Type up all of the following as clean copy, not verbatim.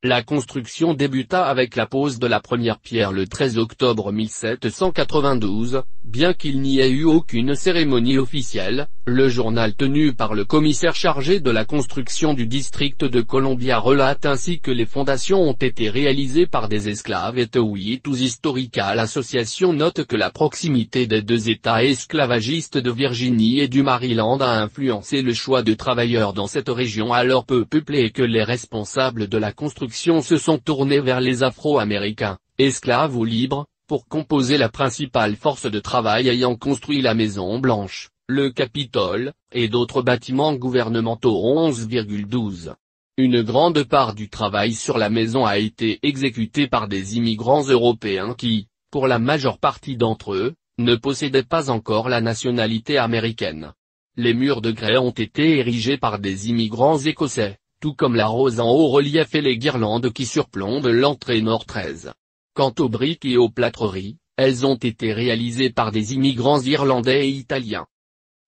La construction débuta avec la pose de la première pierre le 13 octobre 1792, bien qu'il n'y ait eu aucune cérémonie officielle. Le journal tenu par le commissaire chargé de la construction du district de Columbia relate ainsi que les fondations ont été réalisées par des esclaves et Wheatus Historical Association note que la proximité des deux États esclavagistes de Virginie et du Maryland a influencé le choix de travailleurs dans cette région alors peu peuplée et que les responsables de la construction se sont tournés vers les Afro-Américains, esclaves ou libres, pour composer la principale force de travail ayant construit la Maison Blanche, le Capitole, et d'autres bâtiments gouvernementaux. 11,12. Une grande part du travail sur la maison a été exécutée par des immigrants européens qui, pour la majeure partie d'entre eux, ne possédaient pas encore la nationalité américaine. Les murs de grès ont été érigés par des immigrants écossais, tout comme la rose en haut relief et les guirlandes qui surplombent l'entrée nord 13. Quant aux briques et aux plâtreries, elles ont été réalisées par des immigrants irlandais et italiens.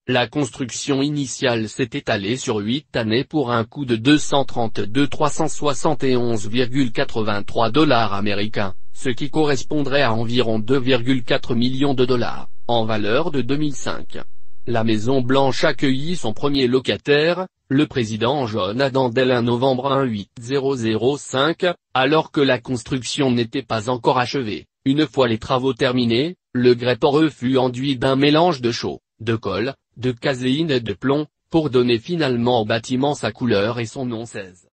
La construction initiale s'est étalée sur 8 années pour un coût de 232,371,83 $ américains, ce qui correspondrait à environ 2,4 millions de dollars, en valeur de 2005. La Maison Blanche accueillit son premier locataire, le président John Adams un novembre 1805, alors que la construction n'était pas encore achevée. Une fois les travaux terminés, le grès poreux fut enduit d'un mélange de chaux, de colle, de caséine et de plomb, pour donner finalement au bâtiment sa couleur et son nom 16.